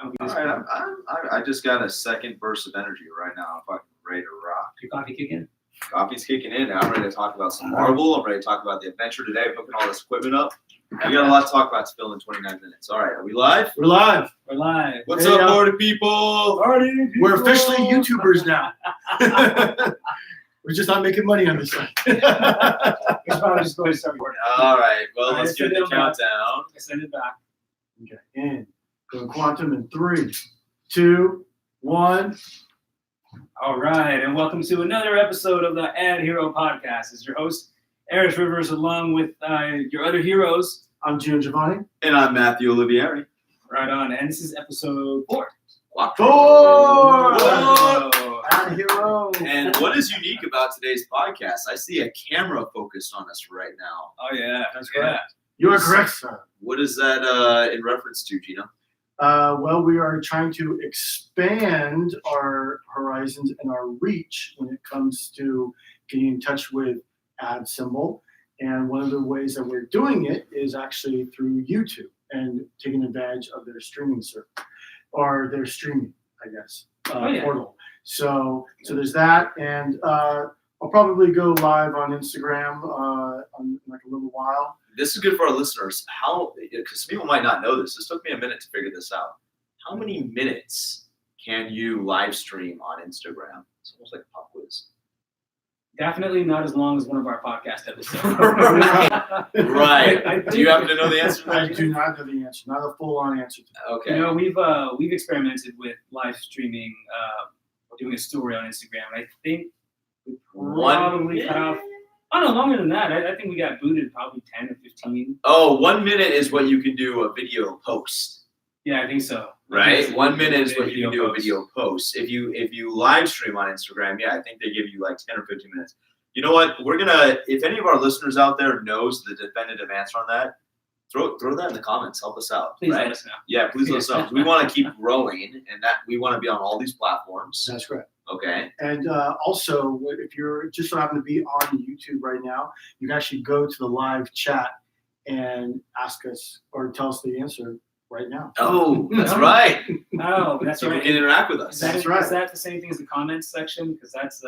All right, I just got a second burst of energy right now. I'm fucking ready to rock. Your coffee kicking? Coffee's kicking in. I'm ready to talk about some Marvel. I'm ready to talk about the adventure today, hooking all this equipment up. We got a lot to talk about to fill in 29 minutes. All right, are we live? We're live. We're live. What's up, party people? We're officially YouTubers now. We're just not making money on this one. It's probably just going to start recording. All right, well, All right, let's get the countdown. I send it back. Okay, and go quantum in 3, 2, 1. All right, and welcome to another episode of the AdHero Podcast. It's your host, Eris Rivers, along with your other heroes. I'm Gio Giovanni. And I'm Matthew Olivieri. Right on, and this is episode 4. 4! AdHero. And what is unique about today's podcast? I see a camera focused on us right now. Oh, yeah. That's correct. You are correct, sir. What is that in reference to, Gino? Well, we are trying to expand our horizons and our reach when it comes to getting in touch with AdSemble. And one of the ways that we're doing it is actually through YouTube and taking advantage of their streaming service, or their streaming, I guess, portal. So there's that, and I'll probably go live on Instagram in like a little while. This is good for our listeners. Because people might not know this. This took me a minute to figure this out. How many minutes can you live stream on Instagram? It's almost like a pop quiz. Definitely not as long as one of our podcast episodes. Right. Do you happen to know the answer to that? I do not know the answer, not a full-on answer to that. Okay. You know, we've experimented with live streaming, doing a story on Instagram, and I think we probably cut off. Oh no, longer than that. I think we got booted probably 10 or 15. Oh, 1 minute is what you can do a video post. Yeah, I think so. Right? 1 minute is what you can do a video post. If you live stream on Instagram, yeah, I think they give you like 10 or 15 minutes. You know what? If any of our listeners out there knows the definitive answer on that, throw that in the comments. Help us out. Please right? let us know. Yeah, please let us know. We want to keep growing, and that we want to be on all these platforms. That's correct. Okay. And also, if you're just so happen to be on YouTube right now, you can actually go to the live chat and ask us or tell us the answer right now. Oh, that's right. Oh, that's So right. you can interact with us. That's right. Is that the same thing as the comments section? Because that's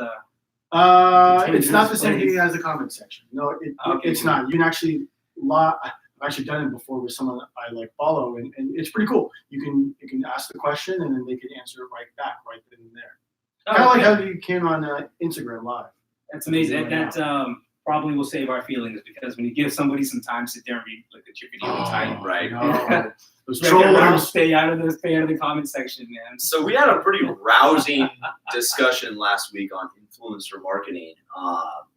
It's not the same thing as the comment section. No, it's not. You can actually I've actually done it before with someone I like follow, and it's pretty cool. You can ask the question, and then they can answer it right back, right then and there. Kind of like how you can on Instagram Live. That's amazing. That probably will save our feelings, because when you give somebody some time to sit there and look at your video and type, Right. No. Those trollers trollers. stay out of the comment section, man. So we had a pretty rousing discussion last week on influencer marketing.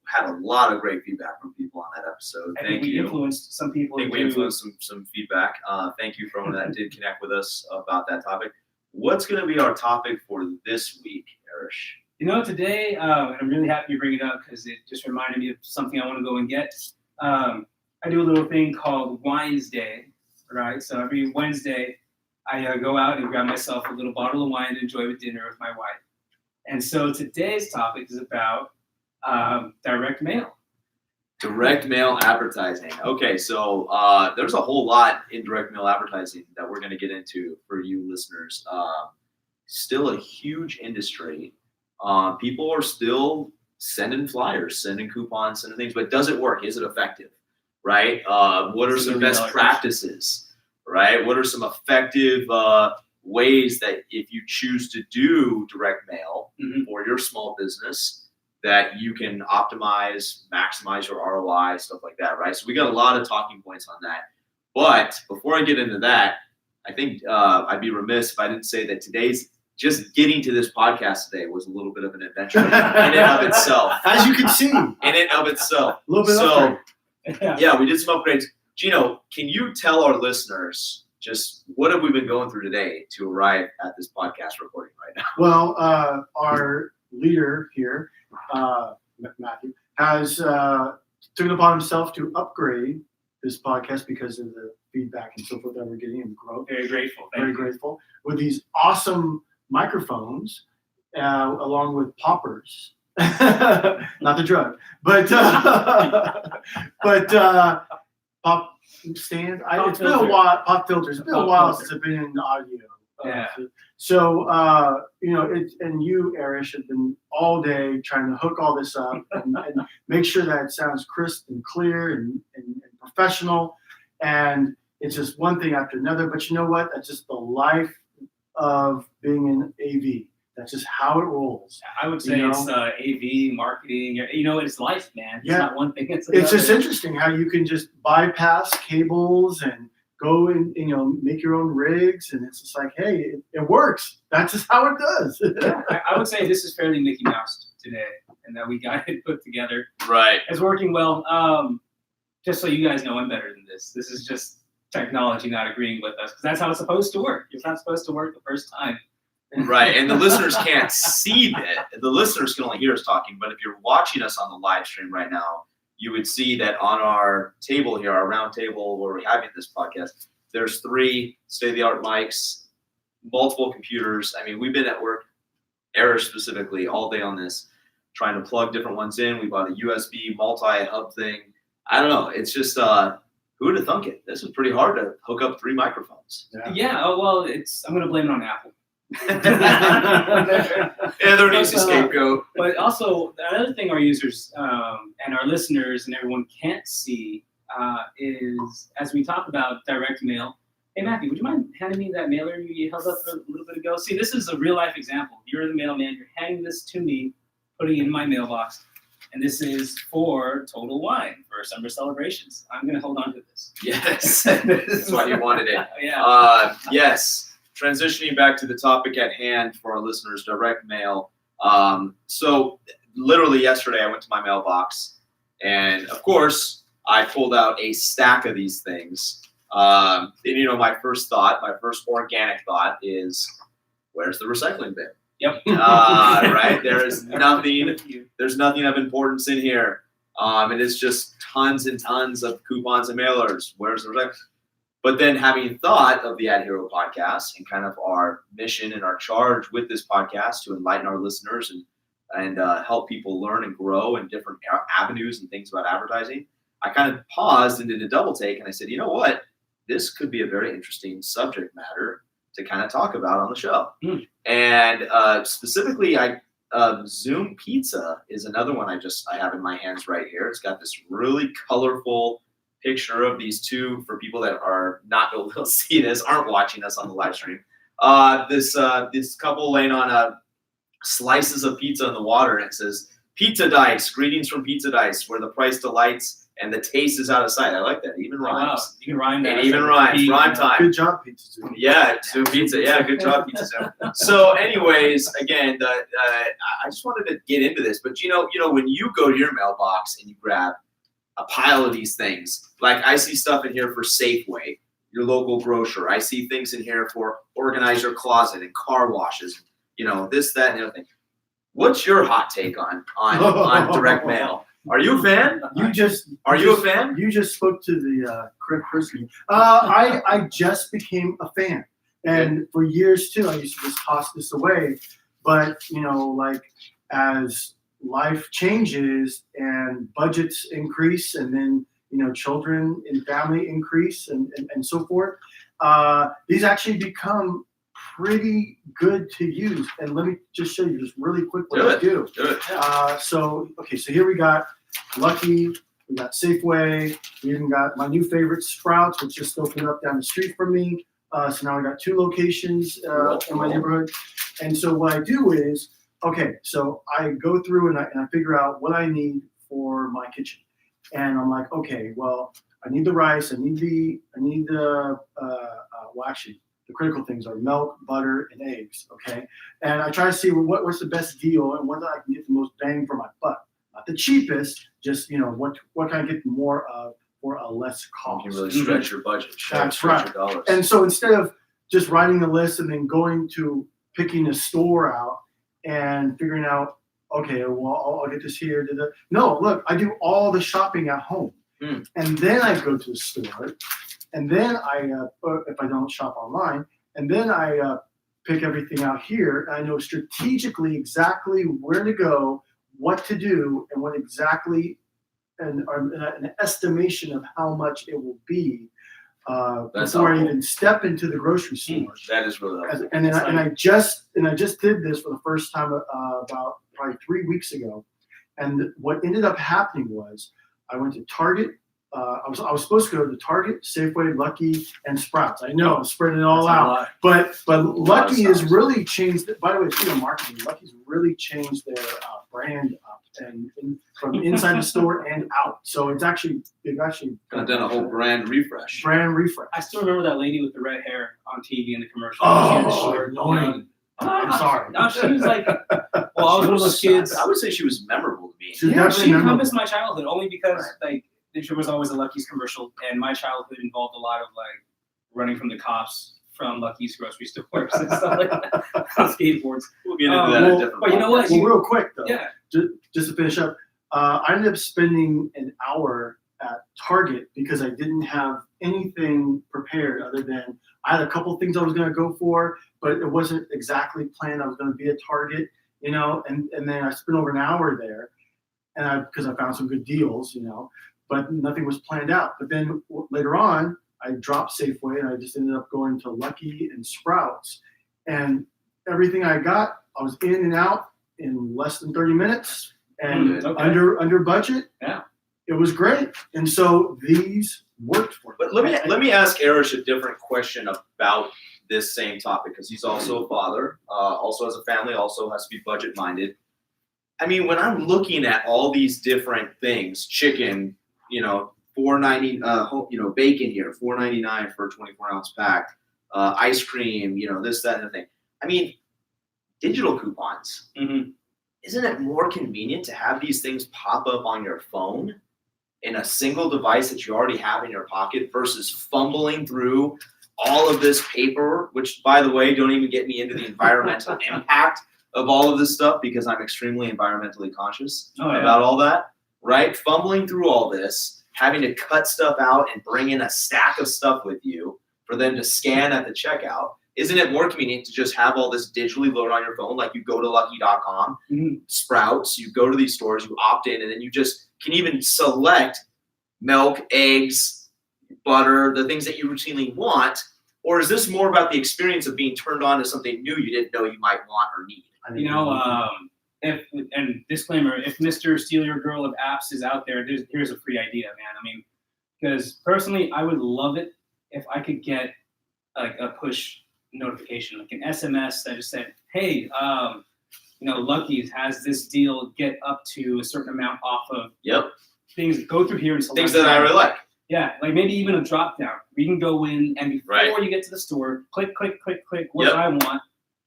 Had a lot of great feedback from people on that episode. I think we influenced some people. I think we influenced some feedback. Thank you for everyone that did connect with us about that topic. What's going to be our topic for this week, Erish? You know, today, I'm really happy you bring it up, because it just reminded me of something I want to go and get. I do a little thing called Wines Day, right? So every Wednesday, I go out and grab myself a little bottle of wine to enjoy with dinner with my wife. And so today's topic is about direct mail. Direct mail advertising. Okay, so there's a whole lot in direct mail advertising that we're going to get into for you listeners. Still a huge industry. People are still sending flyers, sending coupons, sending things, but does it work? Is it effective? Right? What are some best practices? Right? What are some effective ways that if you choose to do direct mail for your small business, that you can optimize, maximize your ROI, stuff like that, right? So we got a lot of talking points on that. But before I get into that, I think I'd be remiss if I didn't say that just getting to this podcast today was a little bit of an adventure in and of itself. As you can see. In and of itself. A little bit So, yeah, we did some upgrades. Gino, can you tell our listeners just what have we been going through today to arrive at this podcast recording right now? Well, our leader here, Matthew, has took it upon himself to upgrade this podcast because of the feedback and so forth that we're getting and growth. Very grateful. Very grateful. With these awesome microphones, along with poppers. Not the drug, but pop stand. It's been a while. Pop filters. It's been a while since I've been in audio Yeah. So, and you, Arish, have been all day trying to hook all this up and make sure that it sounds crisp and clear and professional. And it's just one thing after another. But you know what? That's just the life of being in AV. That's just how it rolls. I would say it's AV marketing. It's life, man. It's Yeah. not one thing. It's just interesting how you can just bypass cables and go and make your own rigs, and it's just like, hey, it works. That's just how it does. Yeah, I would say this is fairly Mickey Mouse today, and that we got it put together. Right. It's working well. Just so you guys know, I'm better than this. This is just technology not agreeing with us, because that's how it's supposed to work. It's not supposed to work the first time. Right, and the listeners can't see that. The listeners can only hear us talking, but if you're watching us on the live stream right now, you would see that on our table here, our round table where we're having this podcast, there's 3 state-of-the-art mics, multiple computers. I mean, we've been at work, Eric specifically, all day on this, trying to plug different ones in. We bought a USB multi-hub thing. I don't know. It's just, who would have thunk it? This was pretty hard to hook up 3 microphones. Yeah. Oh, well, I'm going to blame it on Apple. They're an easy scapegoat. But also, the other thing our users and our listeners and everyone can't see is, as we talk about direct mail. Hey, Matthew, would you mind handing me that mailer you held up a little bit ago? See, this is a real-life example. You're the mailman. You're handing this to me, putting it in my mailbox. And this is for Total Wine, for summer celebrations. I'm going to hold on to this. Yes. That's why you wanted it. Yeah. Yes. Transitioning back to the topic at hand for our listeners, direct mail. So literally yesterday I went to my mailbox, and of course I pulled out a stack of these things. And my first organic thought is, where's the recycling bin? Yep. Right? There's nothing of importance in here. It is just tons and tons of coupons and mailers. Where's the recycling? But then having thought of the AdHero Podcast and kind of our mission and our charge with this podcast to enlighten our listeners and help people learn and grow in different avenues and things about advertising, I kind of paused and did a double take, and I said, you know what? This could be a very interesting subject matter to kind of talk about on the show. And specifically, Zoom Pizza is another one I have in my hands right here. It's got this really colorful picture of these 2 for people that are not able to see this, aren't watching us on the live stream. This couple laying on slices of pizza in the water, and it says, "Pizza Dice, greetings from Pizza Dice, where the price delights and the taste is out of sight." I like that. It even rhymes. Wow. You can rhyme that. It even rhymes. Rhyme time. Good job, Pizza Zoom. Yeah, Zoom Pizza. Yeah, good job, Pizza Zoom. So, anyways, again, I just wanted to get into this, but when you go to your mailbox and you grab a pile of these things, like I see stuff in here for Safeway, your local grocer. I see things in here for organize your closet and car washes. This, that, and the other thing. What's your hot take on direct mail? Are you a fan? Are you a fan? You just spoke to the correct person. I just became a fan, and for years too, I used to just toss this away. But as life changes and budgets increase, and then children and family increase, and so forth, these actually become pretty good to use. And let me just show you just really quick what I do. So here we got Lucky, we got Safeway, we even got my new favorite, Sprouts, which just opened up down the street from me. So now we got 2 locations in my neighborhood. And so what I do is, so I go through and I figure out what I need for my kitchen. And I'm like, okay, well, I need the rice, I need the actually, the critical things are milk, butter, and eggs, okay? And I try to see what's the best deal and what I can get the most bang for my buck. Not the cheapest, just, what can I get more of for a less cost. You can really stretch your budget. That's stretch right. your dollars. And so instead of just writing a list and then going to picking a store out and figuring out, okay, well, I'll get this here. No, look, I do all the shopping at home. And then I go to the store. And then if I don't shop online, and then I pick everything out here. I know strategically exactly where to go, what to do, and what exactly, and an estimation of how much it will be That's before I helpful. even step into the grocery store. That is really helpful. And I just did this for the first time about probably 3 weeks ago. And what ended up happening was I went to Target. I was supposed to go to Target, Safeway, Lucky, and Sprouts. I know I'm spreading it all out, but Lucky has really changed. By the way, speaking of marketing, Lucky's really changed their brand up and from inside the store and out. So they've actually Done a whole brand refresh. I still remember that lady with the red hair on TV in the commercial. Oh, She had the short, annoying. I'm sorry. No, she was like, well, I was one of those kids. I would say she was memorable to me. She was Yeah, definitely she memorable. encompassed my childhood only because like there was always a Lucky's commercial, and my childhood involved a lot of like running from the cops from Lucky's grocery stores and stuff like that on skateboards. We'll get into that in a different but you know what? Well, real quick though, Yeah. just to finish up, I ended up spending an hour at Target because I didn't have anything prepared other than I had a couple things I was going to go for, but it wasn't exactly planned I was going to be at Target, and then I spent over an hour there, and because I found some good deals, but nothing was planned out. But then later on, I dropped Safeway and I just ended up going to Lucky and Sprouts, and everything I got, I was in and out in less than 30 minutes and Okay. under budget. Yeah. It was great. And so these worked for me. But let me ask Arish a different question about this same topic, because he's also a father, also has a family, also has to be budget minded. I mean, when I'm looking at all these different things, chicken, $4.90, bacon here, $4.99 for a 24-ounce pack, ice cream, this, that, and the thing. I mean, digital coupons. Mm-hmm. Isn't it more convenient to have these things pop up on your phone in a single device that you already have in your pocket versus fumbling through all of this paper, which, by the way, don't even get me into the environmental impact of all of this stuff, because I'm extremely environmentally conscious about all that, right? Fumbling through all this, having to cut stuff out and bring in a stack of stuff with you for them to scan at the checkout. Isn't it more convenient to just have all this digitally loaded on your phone? Like you go to lucky.com, Sprouts, you go to these stores, you opt in, and then you just can even select milk, eggs, butter, the things that you routinely want? Or is this more about the experience of being turned on to something new you didn't know you might want or need? And disclaimer, if Mr. Steal Your Girl of Apps is out there, here's a free idea, man. I mean, because personally, I would love it if I could get like a push notification, like an SMS that just said, hey, Lucky's has this deal, get up to a certain amount off of things, go through here and select things that I really like. Yeah, like maybe even a drop down. We can go in and before you get to the store, click, what do I want?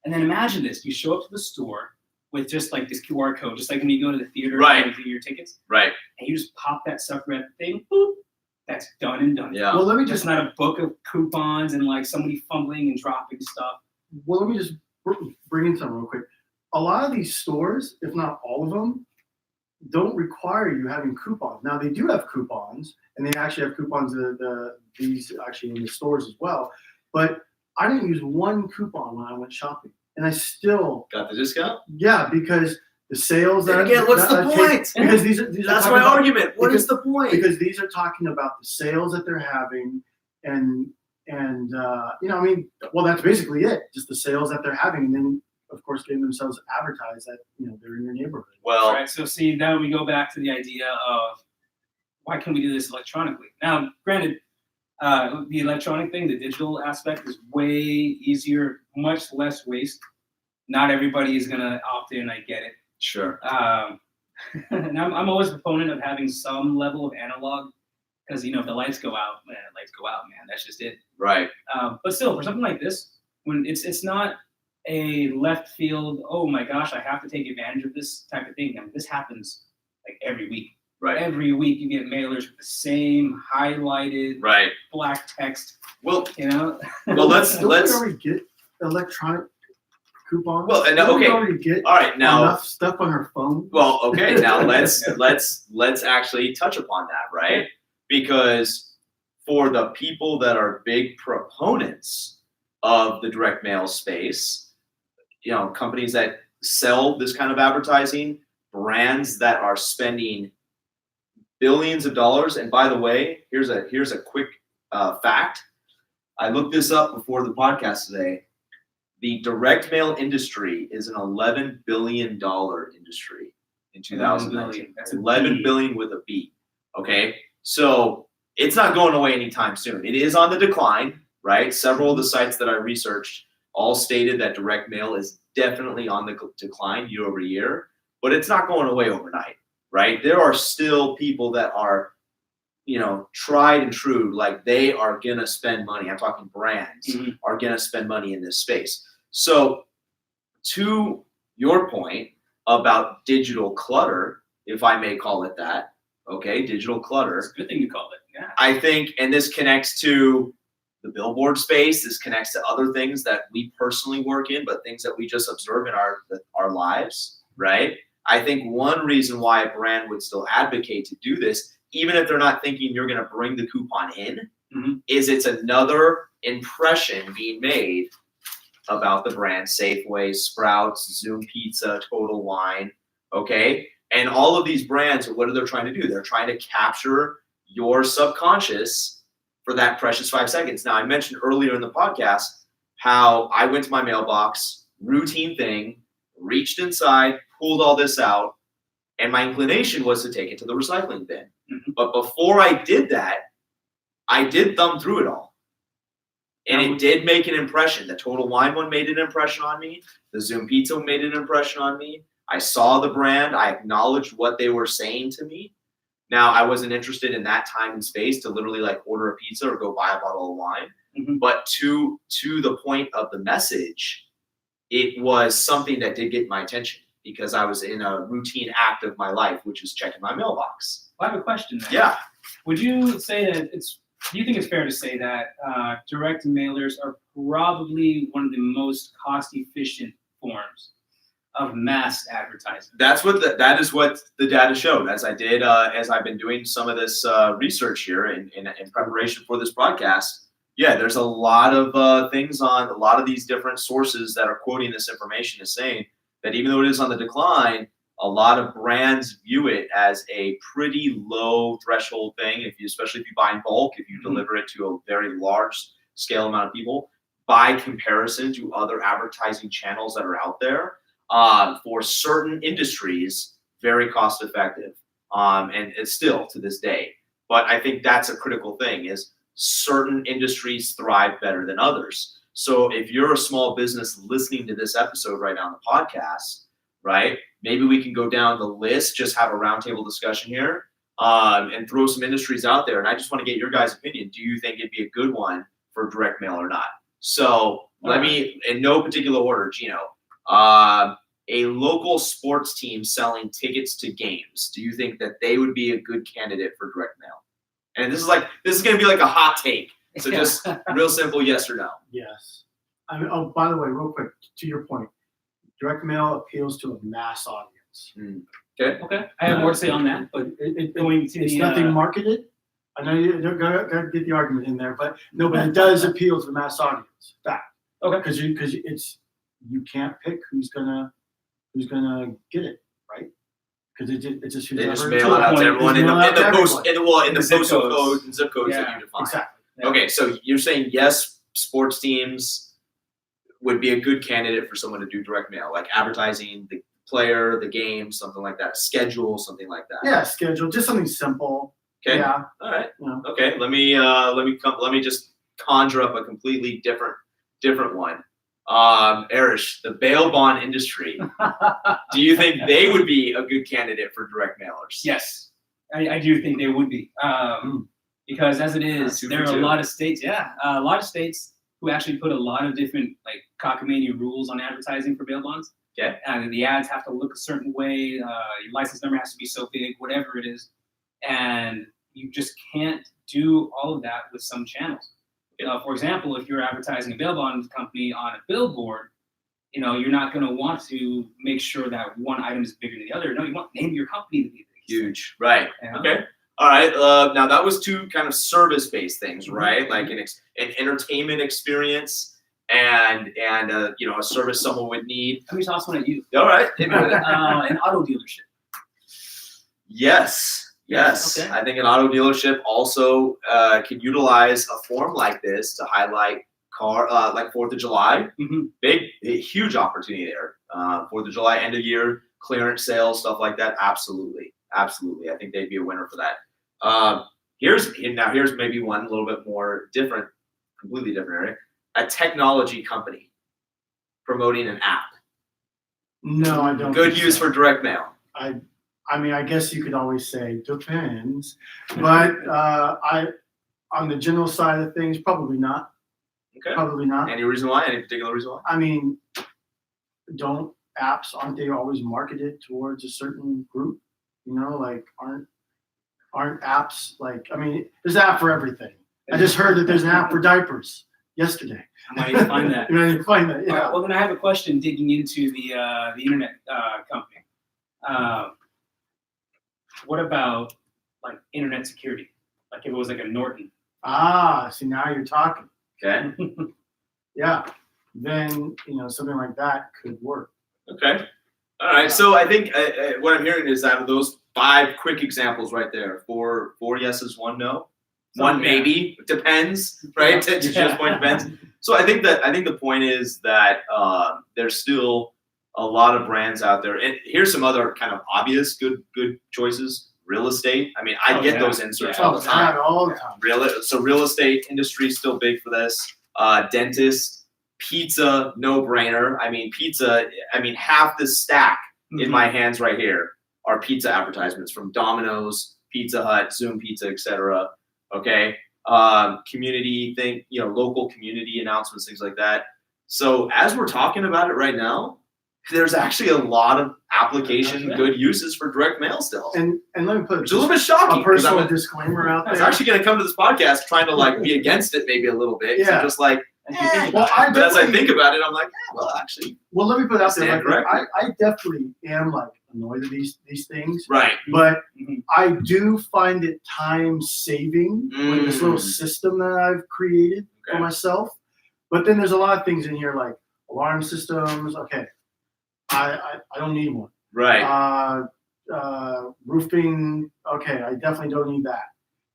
And then imagine this, you show up to the store with just like this QR code, just like when you go to the theater and do your tickets. Right. And you just pop that sucker at the thing, boop, that's done and done. Yeah. Well, let me Just not a book of coupons and like somebody fumbling and dropping stuff. Well, let me just bring in something real quick. A lot of these stores, if not all of them, don't require you having coupons. Now they do have coupons, and they actually have coupons. These actually in the stores as well. But I didn't use one coupon when I went shopping, and I still got the discount. Yeah, because the sales that again, what's the point? Because these are that's my argument. What is the point? Because these are talking about the sales that they're having, and that's basically it. Just the sales that they're having, and then of course getting themselves advertised that they're in your neighborhood. Well, right. So see, now we go back to the idea of why can we do this electronically? Now, granted, the electronic thing, the digital aspect is way easier, much less waste. Not everybody is gonna opt in. I get it. Sure. And I'm always a proponent of having some level of analog, because if the lights go out, man, that's just it. Right. But still, for something like this, when it's not a left field, oh my gosh, I have to take advantage of this type of thing. I mean, this happens like every week. Right. Every week you get mailers with the same highlighted black text. Well, Well, let's already get electronic coupons. Well, and Don't we okay. already get All right, now enough stuff on our phone. Well, okay, now let's actually touch upon that, right? Because for the people that are big proponents of the direct mail space, companies that sell this kind of advertising, brands that are spending billions of dollars. And by the way, here's a quick fact: I looked this up before the podcast today. The direct mail industry is an $11 billion industry in 2019. That's $11 billion with a B. Okay, so it's not going away anytime soon. It is on the decline, right? Several of the sites that I researched all stated that direct mail is definitely on the decline year over year, but it's not going away overnight, right? There are still people that are, tried and true, like they are gonna spend money. I'm talking brands are gonna spend money in this space. So to your point about digital clutter, if I may call it that, okay, digital clutter. It's a good thing to call it, yeah. I think, and this connects to the billboard space, this connects to other things that we personally work in, but things that we just observe in our lives, right? I think one reason why a brand would still advocate to do this, even if they're not thinking you're going to bring the coupon in, is it's another impression being made about the brand. Safeway, Sprouts, Zoom Pizza, Total Wine, okay? And all of these brands, what are they trying to do? They're trying to capture your subconscious for that precious 5 seconds. Now, I mentioned earlier in the podcast how I went to my mailbox, routine thing, reached inside, pulled all this out, and my inclination was to take it to the recycling bin. But before I did that, I did thumb through it all. And it did make an impression. The Total Wine one made an impression on me. The Zoom Pizza made an impression on me. I saw the brand. I acknowledged what they were saying to me. Now, I wasn't interested in that time and space to literally like order a pizza or go buy a bottle of wine. But to the point of the message, it was something that did get my attention because I was in a routine act of my life, which is checking my mailbox. Well, I have a question then. Yeah. Would you say that do you think it's fair to say that direct mailers are probably one of the most cost-efficient forms of mass advertising? That is what the data showed. As I've been doing some of this research here in preparation for this podcast. Yeah, there's a lot of things on a lot of these different sources that are quoting this information is saying that even though it is on the decline, a lot of brands view it as a pretty low threshold thing. Especially if you buy in bulk, if you deliver it to a very large scale amount of people, by comparison to other advertising channels that are out there, for certain industries, very cost effective. And it's still to this day. But I think that's a critical thing is certain industries thrive better than others. So if you're a small business listening to this episode right now on the podcast, right, maybe we can go down the list, just have a roundtable discussion here, and throw some industries out there. And I just want to get your guys' opinion. Do you think it'd be a good one for direct mail or not? So let me, in no particular order, Gino, a local sports team selling tickets to games. Do you think that they would be a good candidate for direct mail? And this is going to be like a hot take. So just real simple, yes or no. Yes. Oh, by the way, real quick, to your point, direct mail appeals to a mass audience. Okay. I have more to say on that, but it's nothing marketed. I know you got to get the argument in there, but it does appeal to the mass audience. Fact. Okay. Because you can't pick who's gonna get it, right? Because it's just they just mail it out to everyone in the postal code and zip codes that you define. Exactly. Yeah. Okay, so you're saying yes, sports teams would be a good candidate for someone to do direct mail, like advertising the player, the game, something like that, schedule, something like that. Yeah, schedule, just something simple. Okay. Yeah. All right. Yeah. Okay. Let me just conjure up a completely different one. Arish, the bail bond industry. Do you think they would be a good candidate for direct mailers? Yes, I do think they would be. Because as it is, there are a lot of states, who actually put a lot of different like cockamamie rules on advertising for bail bonds. Okay. And the ads have to look a certain way. Your license number has to be so big, whatever it is. And you just can't do all of that with some channels. For example, if you're advertising a bail bond company on a billboard, you're not going to want to make sure that one item is bigger than the other. No, you want the name of your company to be big. Huge. Right. Okay. All right. Now that was two kind of service-based things, right? Like an entertainment experience and a service someone would need. Let me toss one at you. All right. An auto dealership. Yes. Yes, Okay. I think an auto dealership also can utilize a form like this to highlight like 4th of July. Huge opportunity there. 4th of July, end of year, clearance sales, stuff like that. Absolutely. I think they'd be a winner for that. Here's maybe one a little bit more different, completely different area. A technology company promoting an app. No, I don't. Good think use so. for direct mail. I mean, I guess you could always say depends, but on the general side of things, probably not. Okay. Probably not. Any reason why? Any particular reason why? I mean, aren't they always marketed towards a certain group? You know, like aren't apps like? I mean, there's an app for everything. I just heard that there's an app for diapers yesterday. I might need to find that. You know, you find that. All Yeah. right, well, then I have a question digging into the internet company. What about like internet security? Like if it was like a Norton. See, now you're talking. Okay. Yeah. Then something like that could work. Okay. All right. So I think what I'm hearing is out of those 5 quick examples right there, 4 yeses, 1 no, 1 maybe. Depends, right? To Jim's point, depends. So I think the point is that there's still a lot of brands out there. And here's some other kind of obvious good choices. Real estate. I mean, I get those inserts all the time. All the time. Real estate industry is still big for this. Dentist, pizza, no brainer. I mean, pizza. I mean, half the stack in my hands right here are pizza advertisements from Domino's, Pizza Hut, Zoom Pizza, etc. Okay. Community thing, local community announcements, things like that. So as we're talking about it right now, there's actually a lot of application, good uses for direct mail still. And let me put It's a little bit shocking. a personal disclaimer out I was there. actually going to come to this podcast trying to be against it maybe a little bit. Yeah. I'm just like, Well, but as I think about it, I'm like, actually. Well, let me put it out there. Stand Like, corrected. I definitely am annoyed at these things, Right. but I do find it time saving with this little system that I've created for myself. But then there's a lot of things in here like alarm systems. Okay, I don't need one. Right. Roofing. Okay, I definitely don't need that.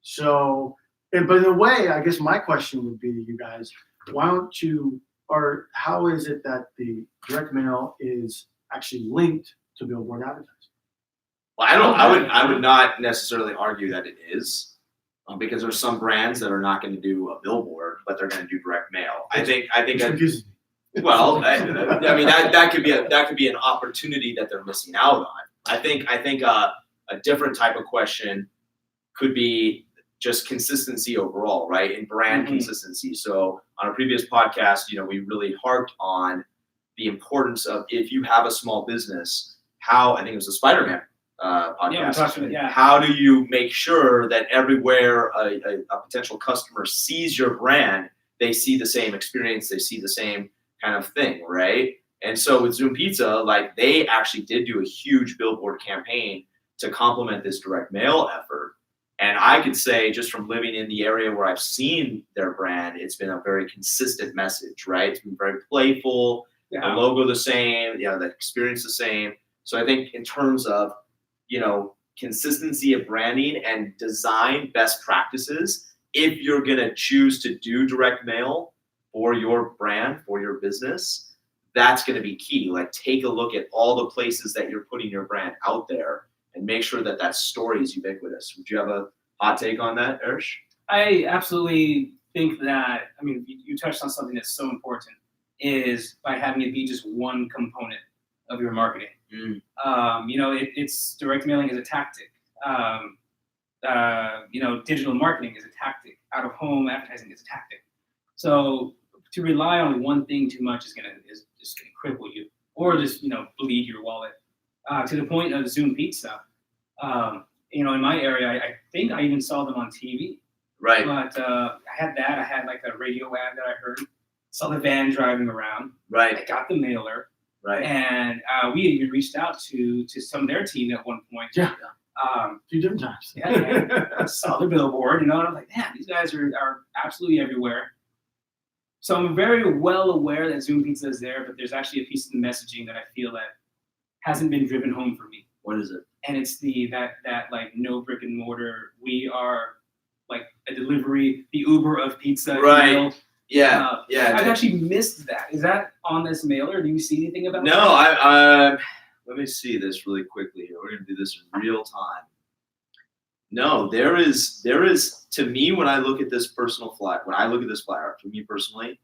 So, but in a way, I guess my question would be to you guys: why don't you, or how is it that the direct mail is actually linked to Billboard advertising? Well, I would not necessarily argue that it is, because there's some brands that are not going to do a billboard, but they're going to do direct mail. I think Which confuses me. well, I mean that could be an opportunity that they're missing out on. I think a different type of question could be just consistency overall, right? And brand consistency. So on a previous podcast, we really harped on the importance of, if you have a small business, I think it was a Spider-Man podcast. How do you make sure that everywhere a potential customer sees your brand, they see the same experience, they see the same kind of thing, right? And so with Zoom Pizza, they actually did do a huge billboard campaign to complement this direct mail effort. And I could say, just from living in the area where I've seen their brand, it's been a very consistent message, right? It's been very playful, the logo the same, the experience the same. So I think in terms of, consistency of branding and design best practices, if you're going to choose to do direct mail for your brand, for your business, that's going to be key. Take a look at all the places that you're putting your brand out there and make sure that story is ubiquitous. Would you have a hot take on that, Ersh? I absolutely think that, you touched on something that's so important, is by having it be just one component of your marketing. It's direct mailing is a tactic. Digital marketing is a tactic. Out of home advertising is a tactic. So to rely on one thing too much is just gonna cripple you, or just bleed your wallet. To the point of Zoom Pizza, in my area, I think I even saw them on TV. Right. But I had that. I had a radio ad that I heard. Saw the van driving around. Right. I got the mailer. Right. And we even reached out to some of their team at one point. Yeah. A few different times. I saw the billboard, and I'm like, man, these guys are absolutely everywhere. So I'm very well aware that Zoom Pizza is there, but there's actually a piece of the messaging that I feel that hasn't been driven home for me. What is it? and it's that like no brick and mortar. We are like a delivery, the Uber of pizza. Right. You know? Yeah. I've actually missed that. Is that on this mailer? Do you see anything about No, that? Let me see this really quickly here. We're gonna do this in real time. No, there is to me when I look at this flyer, for me personally,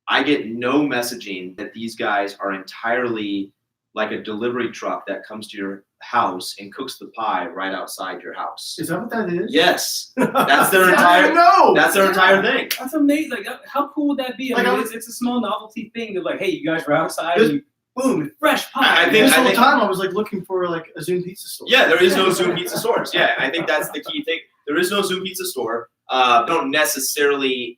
I get no messaging that these guys are entirely like a delivery truck that comes to your house and cooks the pie right outside your house. Is that what that is? Yes, that's their I entire. know. That's their entire thing. That's amazing. Like, how cool would that be? I mean, it's a small novelty thing. They're like, hey, you guys were outside. And boom, fresh pie. This whole time I was like looking for like a Zoom pizza store. Yeah, there is no Zoom pizza stores. Yeah, I think that's the key thing. There is no Zoom pizza store. They don't necessarily,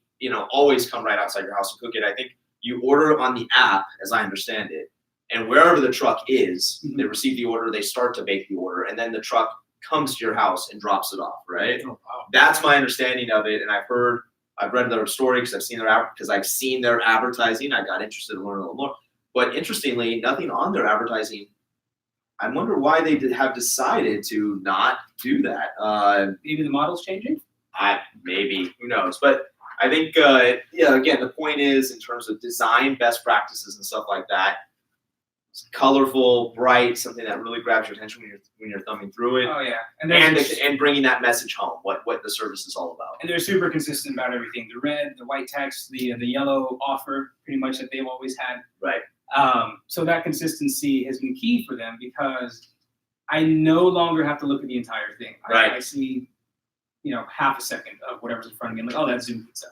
always come right outside your house and cook it. I think you order on the app, as I understand it, and wherever the truck is, they receive the order, they start to bake the order, and then the truck comes to your house and drops it off, right? Oh, wow. That's my understanding of it, and I've read their story because I've seen their advertising. I got interested in learning a little more. But interestingly, nothing on their advertising. I wonder why they have decided to not do that. Maybe the model's changing? Maybe, who knows? But I think, again, the point is in terms of design best practices and stuff like that, it's colorful, bright, something that really grabs your attention when you're thumbing through it. Oh, yeah. And bringing that message home, what the service is all about. And they're super consistent about everything. The red, the white text, the yellow offer, pretty much that they've always had. Right. So that consistency has been key for them because I no longer have to look at the entire thing. Right. I see, half a second of whatever's in front of me. I'm like, oh, that's Zoom pizza.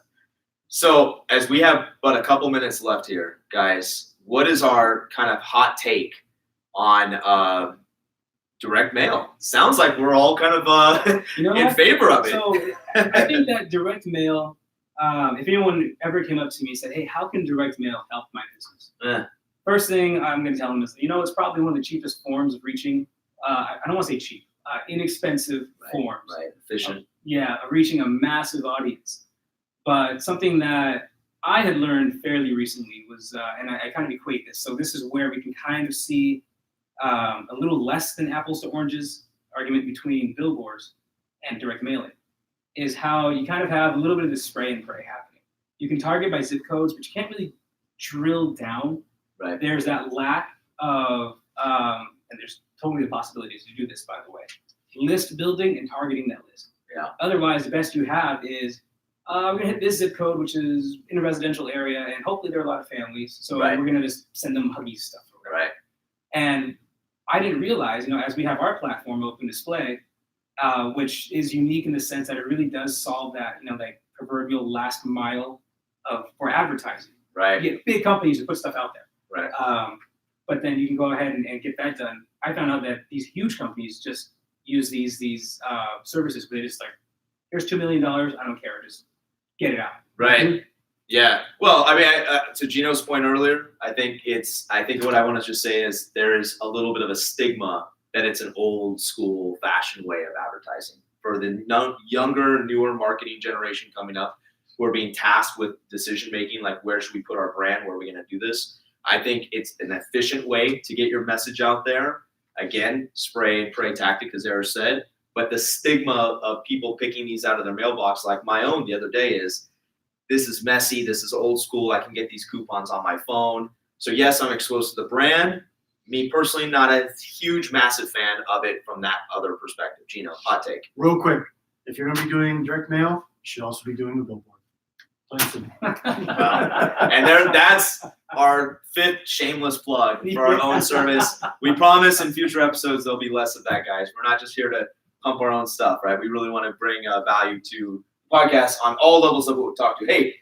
So as we have but a couple minutes left here, guys, what is our kind of hot take on direct mail? Sounds like we're all kind of in favor of it. So I think that direct mail, if anyone ever came up to me and said, hey, how can direct mail help my business? First thing I'm going to tell them is, it's probably one of the cheapest forms of reaching, I don't want to say cheap, inexpensive forms. Right, efficient. Of reaching a massive audience. But something that I had learned fairly recently was, and I kind of equate this, so this is where we can kind of see a little less than apples to oranges argument between billboards and direct mailing, is how you kind of have a little bit of this spray and pray happening. You can target by zip codes, but you can't really drill down. Right. There's that lack of, and there's totally the possibilities to do this, by the way, list building and targeting that list. Yeah. Otherwise, the best you have is, we're going to hit this zip code, which is in a residential area, and hopefully there are a lot of families. So we're going to just send them Huggies stuff. Right. And I didn't realize, as we have our platform, Open Display, which is unique in the sense that it really does solve that, like proverbial last mile for advertising. Right. You get big companies to put stuff out there. Right. But then you can go ahead and get that done. I found out that these huge companies just use these services, but they just like, here's $2 million. I don't care. Just get it out. Right. Yeah. Well, I mean, to Gino's point earlier, I think what I want to just say is there is a little bit of a stigma that it's an old school fashioned way of advertising for the younger, newer marketing generation coming up who are being tasked with decision making, like where should we put our brand? Where are we going to do this? I think it's an efficient way to get your message out there. Again, spray and pray tactic, as Eric said. But the stigma of people picking these out of their mailbox, like my own the other day, is this is messy, this is old school, I can get these coupons on my phone. So yes, I'm exposed to the brand. Me personally, not a huge, massive fan of it from that other perspective. Gino, hot take. Real quick, if you're going to be doing direct mail, you should also be doing the billboard. And that's our fifth shameless plug for our own service. We promise in future episodes there'll be less of that, guys. We're not just here to pump our own stuff, right? We really want to bring value to podcasts on all levels of what we talk to. Hey,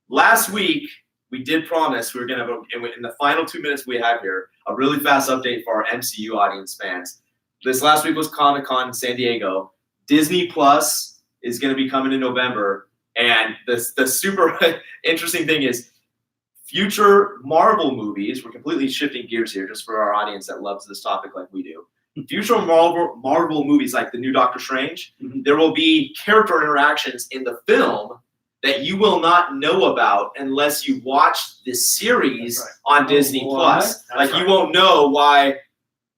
last week we did promise we were going to, in the final 2 minutes we have here, a really fast update for our MCU audience fans. This last week was Comic-Con in San Diego. Disney Plus is going to be coming in November. And the super interesting thing is future Marvel movies, we're completely shifting gears here just for our audience that loves this topic like we do. Future Marvel movies like the new Doctor Strange, there will be character interactions in the film that you will not know about unless you watch this series on Disney Plus. Like you won't know why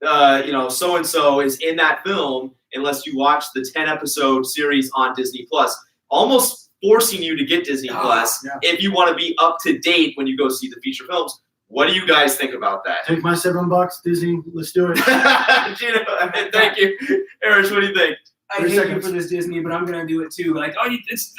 so and so is in that film unless you watch the 10-episode series on Disney Plus, almost forcing you to get Disney Plus if you want to be up to date when you go see the feature films. What do you guys think about that? Take my $7, Disney. Let's do it. Gino, thank you. Eric, what do you think? I hate you for this, Disney, but I'm gonna do it too. Like, it's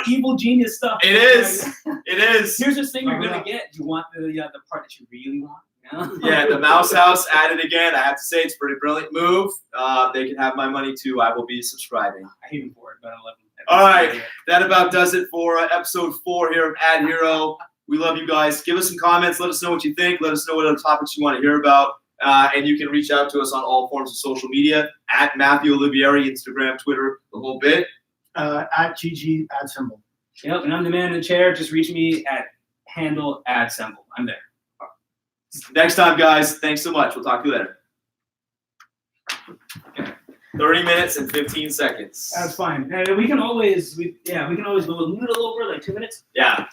evil genius stuff. It is. It is. Here's the thing you're gonna get. You want the part that you really want. Yeah, the Mouse House added again. I have to say, it's a pretty brilliant move. They can have my money too. I will be subscribing. I hate him for it, but I love him. All right, that about does it for episode 4 here of AdHero. We love you guys. Give us some comments. Let us know what you think. Let us know what other topics you want to hear about. And you can reach out to us on all forms of social media at Matthew Olivieri, Instagram, Twitter, the whole bit. At GG AdSemble. Yep, and I'm the man in the chair. Just reach me at handle AdSemble. I'm there. Next time, guys. Thanks so much. We'll talk to you later. Okay. 30 minutes and 15 seconds. That's fine. And we can always go a little over, like 2 minutes. Yeah.